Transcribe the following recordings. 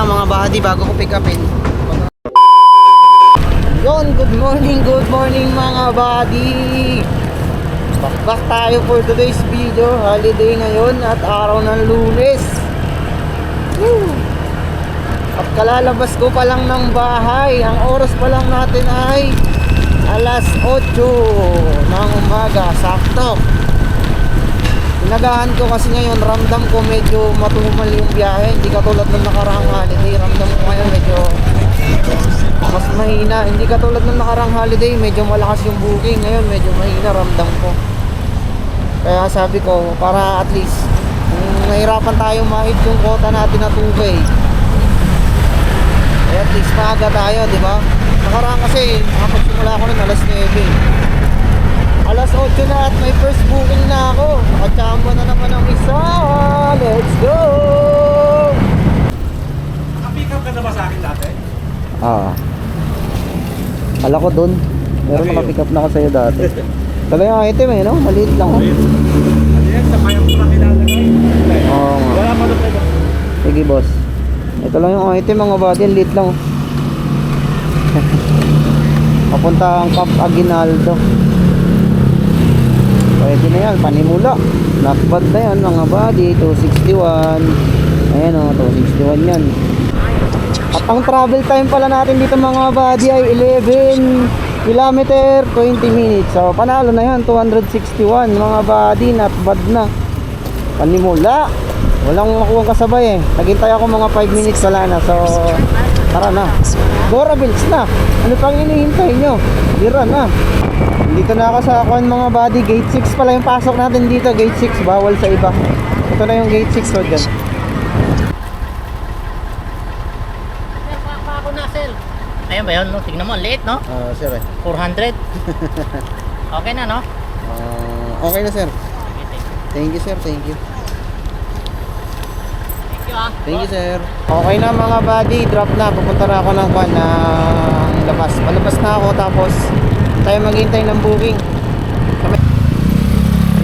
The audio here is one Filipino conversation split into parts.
lang mga buddy bago ko pick upin. Yon, good morning mga buddy. Back tayo for today's video. Holiday ngayon at araw ng Lunes. Woo! At kalalabas ko pa lang ng bahay. Ang oras pa lang natin ay alas 8 ng umaga. Sakto. Pinagahan ko kasi ngayon, ramdam ko medyo matumal yung biyahe. Hindi katulad ng nakaraang holiday. Ramdam ko ngayon medyo mas mahina. Hindi katulad ng nakaraang holiday, medyo malakas yung booking. Ngayon medyo mahina, ramdam ko. Kaya sabi ko, para at least kung nahirapan tayo mahit yung quota natin na 2K, eh at least maaga tayo, di ba? Nakaraan kasi nakapagsimula ko nun alas 9, alas 8 na at may first booking na ako. Nakachamba na naman ang isa. Let's go! Naka-pick up ka na ba sa akin dati? Kala ko dun. Meron naka-pick up na ako sa'yo dati. Talaga yung item no? Maliit lang. Ano yan? Sa kaya ko na kilalagay. Oo nga. Wala pa doon tayo. Sige boss. Ito lang yung item mga buddy. Liit lang. Papunta ang Cap Aguinaldo. Pwede na yan. Panimula. Not bad na yan mga buddy. 261. Ayan o. 261 yan. At ang travel time pala natin dito mga buddy ay 11 kilometer 20 minutes. So panalo na yan, 261 mga buddy. Not bad na. Panimula. Walang makuha kasabay eh. Naghintay ako mga 5 minutes, wala na. So tara na. Bora Bills na. Ano pang hinihintay nyo? Dira na. Dito na ako sa Kwan mga buddy. Gate 6 pala yung pasok natin dito. Gate 6, bawal sa iba. Ito na yung gate 6 so dyan. Ayan ba yun? No? Tignan mo, late no? Sir 400. Okay na no? okay na sir. Thank you sir, thank you. Thank you ah. Thank you sir. Okay na mga buddy, drop na. Pupunta na ako ng Kwan ng labas. Palabas na ako tapos tayo maghintay ng booking.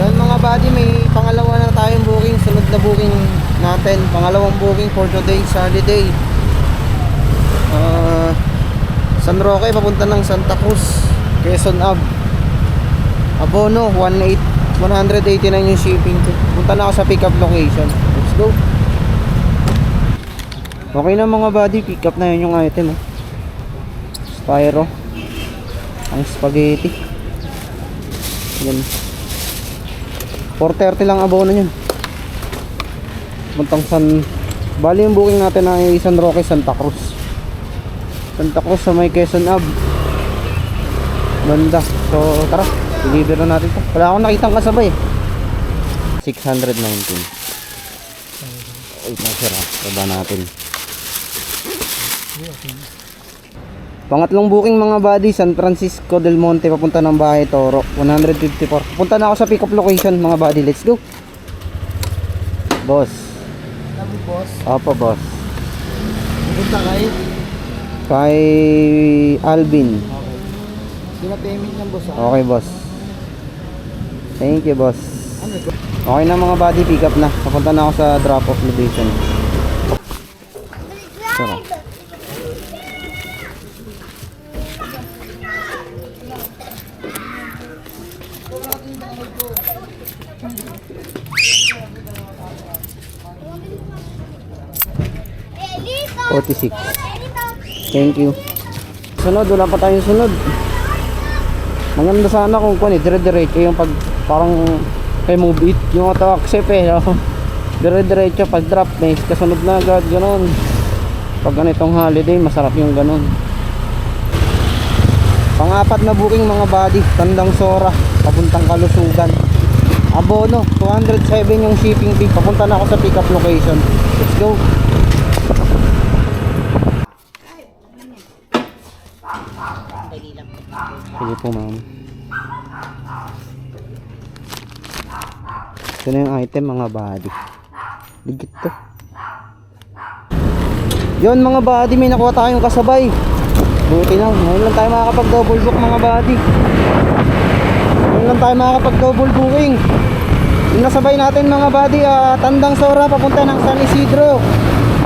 Yan mga buddy, may pangalawa na tayong booking. Sunod na booking natin. Pangalawang booking for today's holiday. San Roque papunta ng Santa Cruz, Quezon Ave. Abono 189 yung shipping. Punta na ako sa pick up location. Let's go. Okay na mga buddy, pick up na yun yung item Spyro. Ang spaghetti. Yan. 430 lang abono yun. Puntang bali yung booking natin ay San Roque, Santa Cruz. Santa Cruz sa may Quezon Ave. Banda. So tara, deliver na natin to. Wala akong nakitang kasabay 619. Wait na sir, baba natin. Pangatlong booking mga buddy, San Francisco del Monte papunta ng Bahay Toro, 154. Punta na ako sa pick up location mga buddy. Let's go. Boss. Sabi boss. Opo boss. Pupunta kayo. Kay Alvin. Okay. Pina-payment ng boss Okay boss. Thank you boss. Okay na mga buddy, pick up na. Papunta na ako sa drop off location. Tara. $46. Thank you. Sunod, wala pa tayong sunod. Maganda sana kung dire-diretso yung pag parang kay move it yung auto accept no? Dire-diretso pag drop may kasunod na agad ganoon. Pag ganitong holiday masarap yung ganoon. Pang-apat na booking mga buddy, Tandang Sora papuntang Kalusugan. Abono 207 yung shipping fee. Papunta na ako sa pick up location. Let's go. Sige po ma'am. Ito na yung item mga buddy. Ligit to. Yun mga buddy, may nakuha tayong kasabay. Buti na, ngayon lang tayo makakapag double book mga buddy. Ngayon lang tayo makakapag double booking. Yung nasabay natin mga buddy, Tandang Sora papunta ng San Isidro.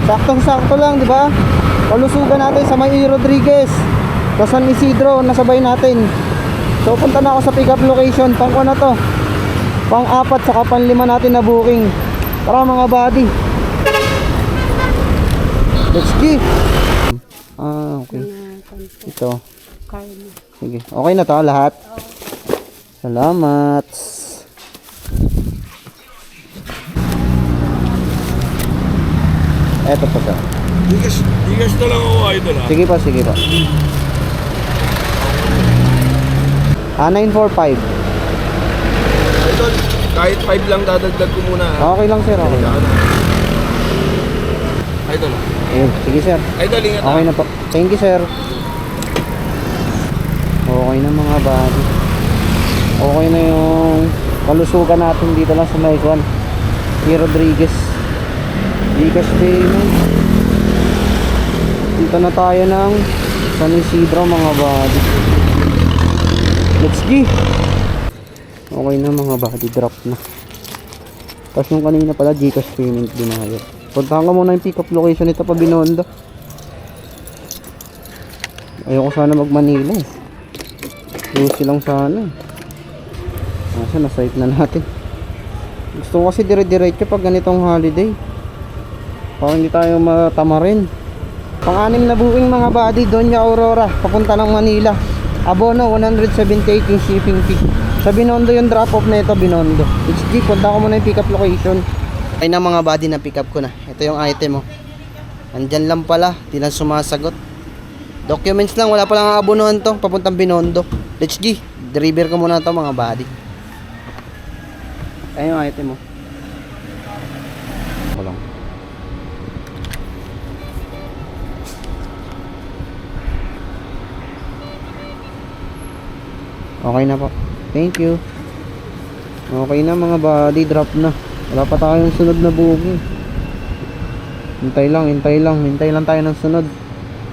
Saktong-sakto lang, di ba? Palusugan natin sa May Rodriguez. Sa San Isidro, nasabay natin. So punta na ako sa pick up location. Pang na to. Pang 4 saka pang 5 natin na booking. Tara mga buddy. Let's go. Okay. Ito. Sige. Okay na to lahat. Salamat. Eto pa ka. Digas na lang ako, idol ha. Sige pa, sige pa. 945. Idol, kahit 5 lang dadagdag ko muna ha. Okay lang sir, okay lang. Idol ha. Ayun, sige sir. Idol, ingat ha. Okay na po. Thank you sir. Okay na mga buddy. Okay na yung kalusugan natin dito lang sa Maykwan. May Rodriguez. Gcash payment. Dito na tayo ng San Isidro mga buddy. Let's go. Okay na mga buddy, drop na. Tapos yung kanina pala Gcash payment binayad. Puntahan ko muna yung pick up location nito pa Binondo. Ayoko sana mag Manila eh. Lucy lang sana eh. Nasa na site na natin. Gusto ko kasi dire-diretso pag ganitong holiday. Para hindi tayo matamarin. Pang-anim na booking mga buddy, Doña Aurora, papunta ng Manila. Abono 178 yung shipping fee. Sa Binondo yung drop off na ito, Binondo. It's G, punta ko muna yung pick up location. Ay na mga buddy, na pick up ko na. Ito yung item oh. Andyan lang pala, di lang sumasagot. Documents lang, wala pa lang abonohan to, papuntang Binondo. Let's G, deliver ko muna to mga buddy. Ayun yung item mo. Walang. Okay na po. Thank you. Okay na mga buddy, drop na. Wala pa tayong sunod na booking. Hintay lang tayo ng sunod.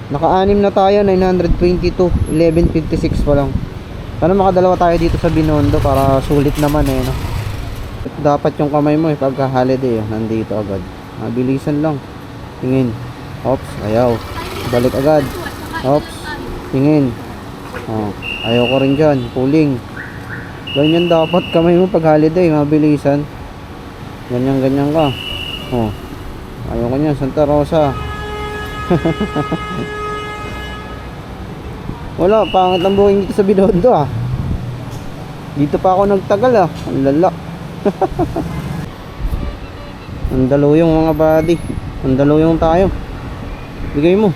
Naka-anim na tayo, 922, 1156 pa lang. Sana makadalawa tayo dito sa Binondo para sulit naman eh, no? Dapat yung kamay mo eh, pagka holiday, nandito agad. Mabilisan lang. Tingin. Ops, ayaw. Balik agad. Ops, tingin. Ayaw ko rin dyan, pulling. Ganyan dapat kamay mo pag holiday, mabilisan. Ganyan ka. Ayaw ko niyan, Santa Rosa. Wala, pangit ang buhay dito sa Binondo ah. Dito pa ako nagtagal ah. Ang lala. Ang daluyong mga buddy. Ang daluyong tayo. Bigay mo.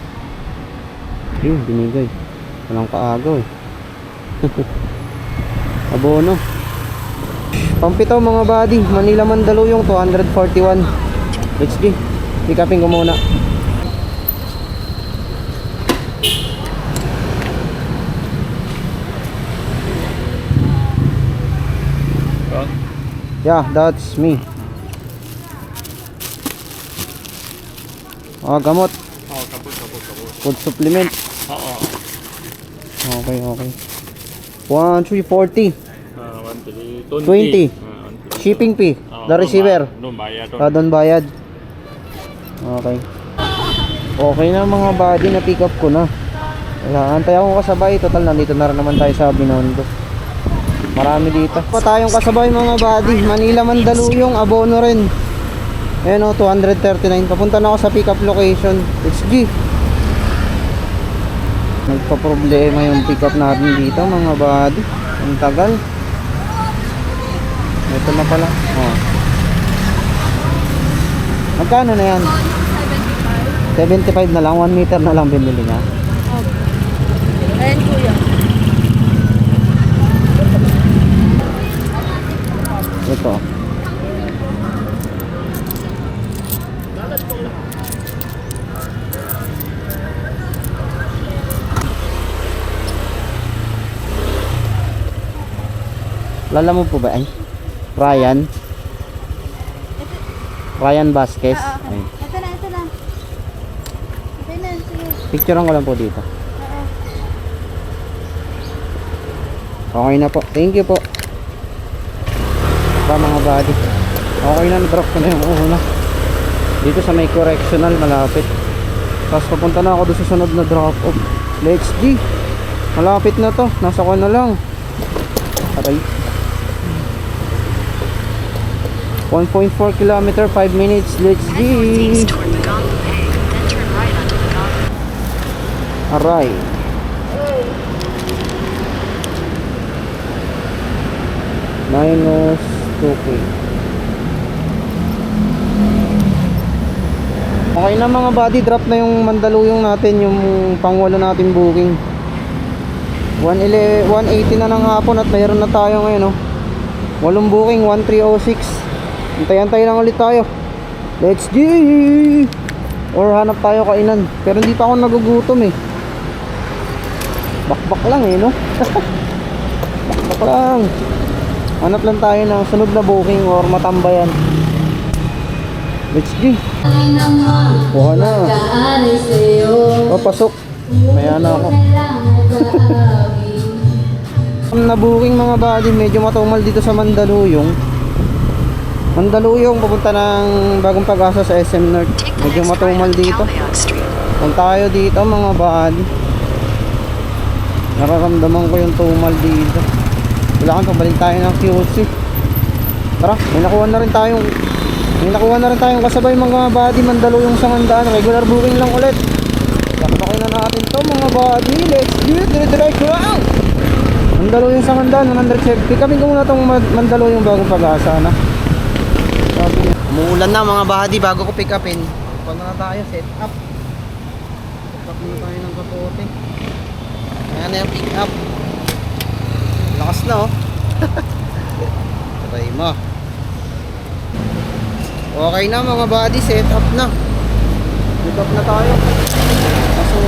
Ayun, binigay. Walang kaagaw eh. Abono. Pampitaw mga buddy. Manila Mandaluyong 241. Let's go. Pick upin ko muna. Yeah, that's me. Gamot. Kaput. Food supplement. Oo. Okay. 1, 3, 40. 20. 20. Shipping fee. The receiver. Doon bayad. Doon bayad. Okay. Okay na mga buddy, na pick up ko na. Wala, antay akong kasabay. Total, nandito na rin naman tayo sa Binondo. Marami dito. Pa tayong kasabay mga buddy. Manila Mandaluyong, abono rin. Ayan o, 239. Papunta na ako sa pick up location. Let's go. Nagpa-problema yung pick up natin dito mga buddy. Ang tagal. Ito na pala. Magkano na yan? 75 na lang. 1 meter na lang binili niya. Ayan kuya. Ito. Lala mo po ba? Ay, Ryan Vasquez. Ay. Ito na. Ito na, sige. Picturean ko lang po dito. Okay na po. Thank you po. Mga buddy. Okay na, na-drop ko na yung una. Dito sa may correctional malapit. Tapos papunta na ako doon sa sunod na drop off. Let's G. Malapit na to. Nasa ko na lang. Aray. 1.4 kilometer, 5 minutes. Let's G. Head northeast toward Pagong Pay, then turn right onto Pagong. Aray. Minus 2K. Okay na mga buddy, drop na yung Mandaluyong natin, yung pangwalo natin booking. 180 na ng hapon at mayroon na tayo ngayon, no? Walong booking, 1306. Antay-antay lang ulit tayo. Let's G! Or hanap tayo kainan. Pero hindi pa ako nagugutom eh. Bakbak lang eh, no? Bakbak lang. Hanap lang tayo ng sunod na booking or matambayan. Let's G! Kuha na. Papasok. Maya na ako. Na booking mga buddy, medyo matumal dito sa Mandaluyong. Mandaluyong papunta ng Bagong Pag-asa sa SM North. Take the Medyo next right matumal on dito. Calbayog Street. Punta tayo dito mga buddy. Nararamdaman ko yung tumal dito. Kailangan pabalik tayo ng QC. Tara, may nakuha na rin tayong kasabay mga buddy. Mandaluyong sa Mandaan. Regular booking lang ulit. Lakbakin na natin to mga buddy. Let's do it. Dire-diretso lang. Mandaluyong sa Mandaan, 170. Kami ko muna itong Mandaluyong Bagong Pag-asa na. Sabi niya. Umuulan na mga buddy bago ko pick upin. Punta na tayo, set up. Set up muna tayo ng kapote. Ayan na yung pick up. Lakas na oh. Try mo. Okay na mga buddy, set up na. Pick up na tayo. Kaso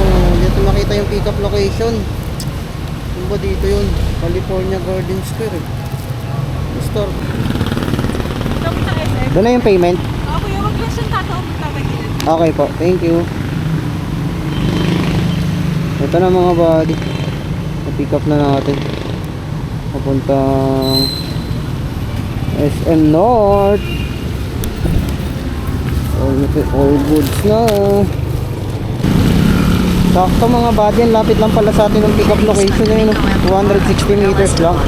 dito makita yung pick up location. Ano ba dito yun? California Garden Square eh. Store. Doon na yung payment? Ako yung mag-lesson tatawag kita. Okay po, thank you. Ito na mga buddy. Na-pick up na natin. Papuntang SM North. All goods na. Sakto mga buddy, ang lapit lang pala sa atin ng pick up location na yun. 260 meters lang.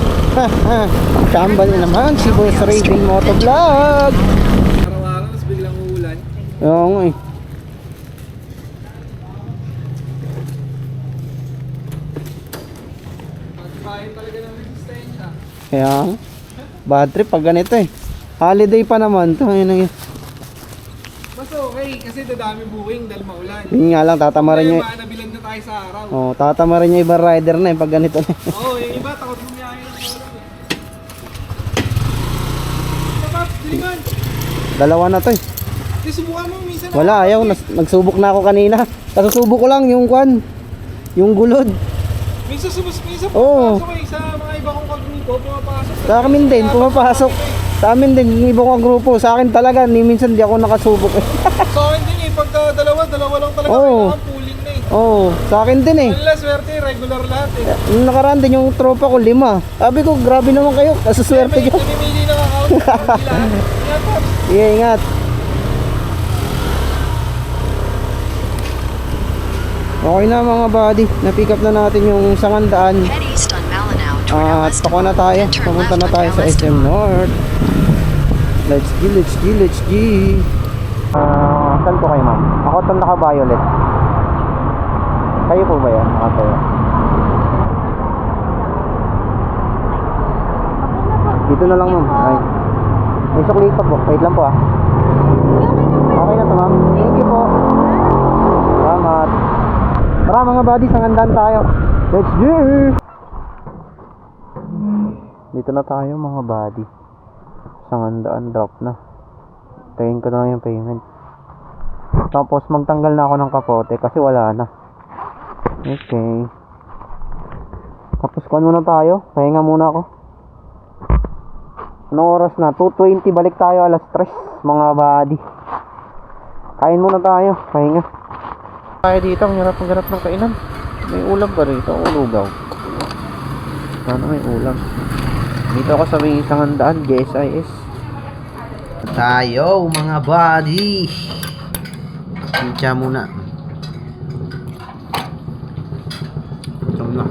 Kambal na naman si Boss Raven Motovlog. Araw-araw, tapos biglang uulan. Oo nga eh. Pagkain talaga ng resistensya. Kaya bad trip pag ganito eh. Holiday pa naman to. Ayun yun. Mas okay, kasi dadami booking dahil maulan. Yun nga lang, tatamarin Kaya nyo. nabilan na tayo sa araw. Oh, tatamarin nyo ibang rider na eh pag ganito na. Oo, yung iba takot bumiyahe ng ulan. Paps, dilingan! Dalawa na to eh. Di subukan mo minsan. Wala, ayaw. Nagsubok na ako kanina. Kasusubok ko lang yung kwan. Yung gulod. Minsan Oo. pumapasok eh, sa mga iba kong kagrupo, pumapasok. Sa amin din, pumapasok. Sa amin din, yung iba kong grupo. Sa akin talaga, ni minsan di ako nakasubok eh. Sa akin din eh, pagka dalawa lang talaga Oo. kailangan pooling na eh. Oo, sa akin din eh. Wala swerte, regular lahat eh. Nung nakaraan din yung tropa ko, 5. Sabi ko, grabe naman kayo. Kasuswerte May nyo. namimili ng account, hindi lahat. Yan Paps. Sige, ingat. Okay na mga buddy. Na-pick up na natin yung Sangandaan. Head east on Malinao toward At Ellis pako na North, tayo. then turn Papunta left na tayo onto sa Ellis SM North. Let's G. Saan po kayo ma'am? Ako itong naka-violet. Kayo po ba yan? Nakatayo. Dito na lang ma'am. Ay. May sukli pa po. Wait lang po ah. Okay na to ma'am. Thank you po. Salamat. Tara mga buddy, Sangandaan tayo. Let's go! Dito na tayo mga buddy. Sangandaan, drop na. Tayin ko na yung payment. Tapos magtanggal na ako ng kapote kasi wala na. Okay. Tapos kuhan muna tayo. Pahinga muna ako. Anong oras na? 2:20. Balik tayo alas 3 mga buddy. Kain muna tayo. Pahinga. Tayo dito. Ang hirap ng kainan. May ulam ba rito? O lugaw? Sana may ulam. Dito ako sa may Sangandaan, GSIS. Tayo mga buddy. Pincha muna. Ito na.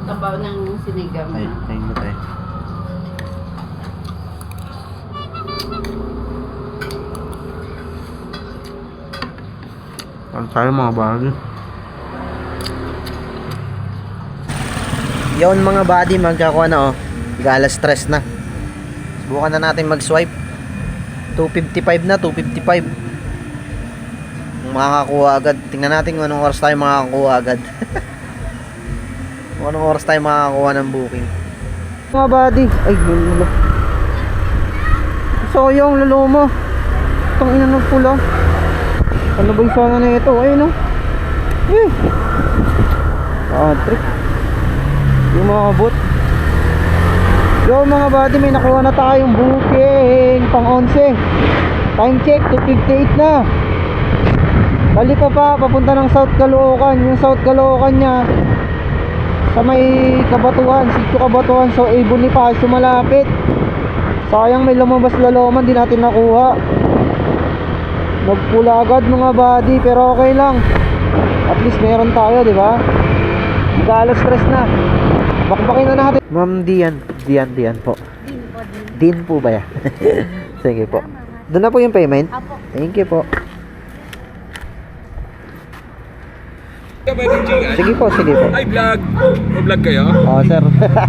Tabaw ng sinigang. Ay, kain mo tayo. Ang tayo mga bagay. Yon mga buddy, magkakuha na oh. Galas stress na. Subukan na natin mag-swipe. 255 na, 255. Kung makakakuha agad. Tingnan natin kung anong oras tayo makakakuha agad. Kung anong oras tayo makakakuha ng booking. Mga buddy, ay lulo. So yung lulo mo. Itong ina ng pula. Ano ba yung sana na ito? Ayun oh. Trick. Yung mga kabot. Yo mga buddy, may nakuha na tayong booking pang 11. Time check, 2:58 na. Bali pa papunta ng South Caloocan. Yung South Caloocan niya sa may Kabatuan, Sitio Kabatuan. So Bonifacio malapit. Sayang may lumabas laloman, di natin nakuha. Nagpula agad mga buddy, pero okay lang. At least meron tayo, di ba? Mag-alas stress na. Bakbakin na natin. Ma'am Dian po. Din po ba yan? Sige po. Doon na po yung payment? Apo. Thank you po. Ka ba yung Jingan? Sige po. Ay, vlog. Vlog kayo? Oh, sir.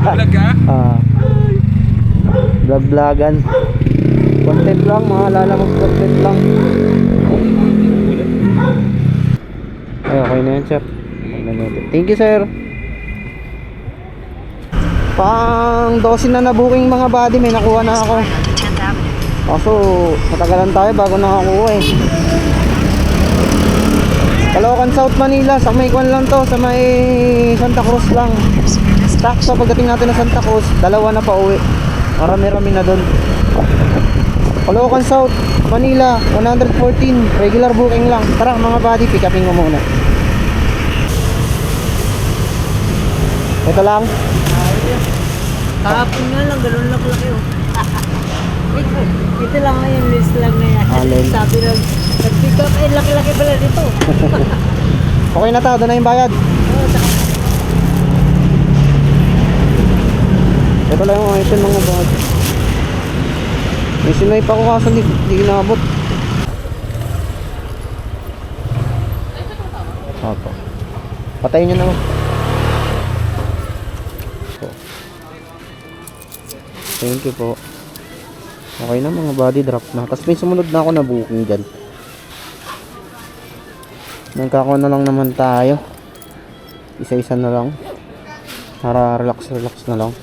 Vlog ka? Vlog-vlogan. Content lang, maalala mo content lang. Ay, okay na yan, sir. Thank you, sir. Pang 12 na booking mga buddy, may nakuha na ako. 10th Avenue. Kaso matagalan tayo bago nakakuha eh. Caloocan South Manila, sa may kwan lang to, sa may Santa Cruz lang. Sakto pagdating natin ng Santa Cruz, dalawa na pa uwi. Marami-rami na doon. Caloocan South Manila, 114, regular booking lang. Tara mga buddy, pick upin mo muna. Ito lang. Kahapon nga lang, ganun lang laki oh. Ito lang nga yung list lang na yan. Alin? Sabi lang, nag-pick up, laki-laki pala dito. Okay na to, doon na yung bayad. Ito lang yung item mga buddy. May sinay pa ko kaso hindi ginabot. Opo. Patayin nyo naman. Thank you po. Okay na mga body drop na. Tapos may sumunod na ako na booking dyan. Nagkakaroon na lang naman tayo. Isa-isa na lang. Para relax na lang.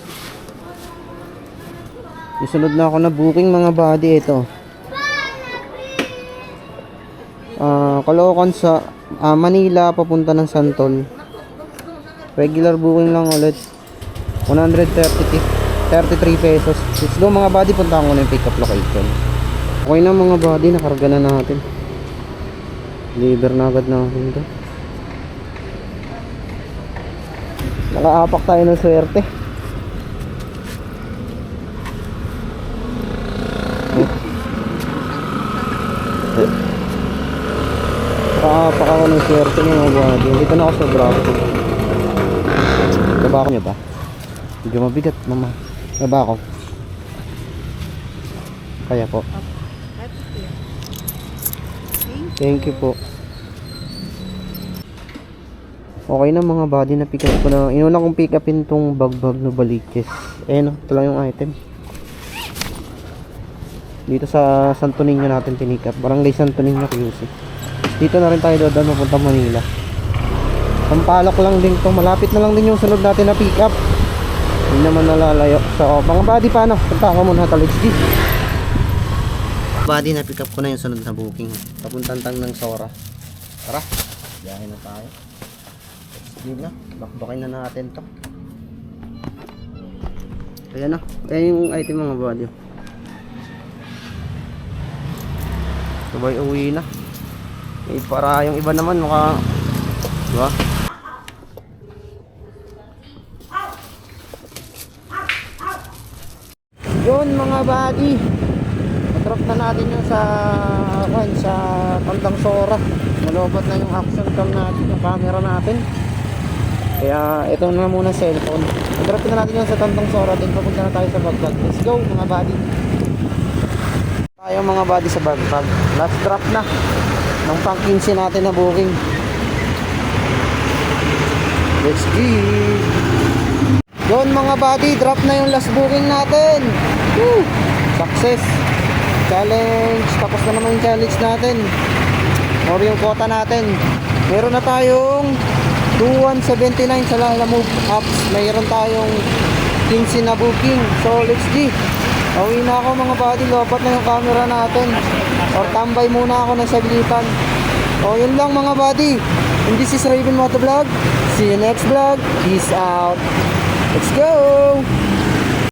Isunod na ako na booking mga body. Ito Caloocan sa Manila papunta ng Santol. Regular booking lang ulit. 133 pesos. Let's go mga body, punta ko na yung pick up location. Okay na mga body, nakarga na natin. Deliver na agad natin ito. Nakaapak tayo ng swerte. Nakaapak ako ng swerte niya mga body. Dito na ako sa Bravo. Baba ko niya ba? Medyo mabigat mama. Baba ako. Kaya po. Thank you po. Okay na mga body, na pick up ko na. Inuna kong pick upin tong bagbag na baliches. No, ito lang yung item. Dito sa Santo Niño natin pinick up. Barangay Santo Niño QC. Dito na rin tayo doon papunta Manila. Sampalok lang din to. Malapit na lang din yung sunod natin na pick up. Hindi naman nalalayo. So mga body, paano? Punta ka muna sa Let's G. Body, na pick up ko na yung sunod na booking. Papuntang ng Sora. Tara, biyahe na tayo. Sige na, bakbakin na natin to. Ayan na, ayan yung item mga body. Sabay uwi na. Para yung iba naman maka, diba? Yun mga buddy, drop na natin yung sa Tandang Sora. Malobot na yung action cam natin, yung camera natin. Kaya ito na muna cellphone. Drop na natin yung sa Tandang Sora, din papunta na tayo sa Bagpag. Let's go mga buddy. Tayo mga buddy sa Bagpag. Last drop na ng pang 15 natin na booking. Let's go. Yun mga buddy, drop na yung last booking natin. Woo! Success. Challenge. Tapos na naman yung challenge natin. Or yung quota natin. Meron na tayong 2179 sa Lalamove apps. Mayroon tayong 15 na booking. So let's go. Uwi na ako mga buddy. Lopat na yung camera natin. Or tambay muna ako ng saglitan. O yun lang mga buddy. And this is Raven Motovlog. See you next vlog. Peace out. Let's go!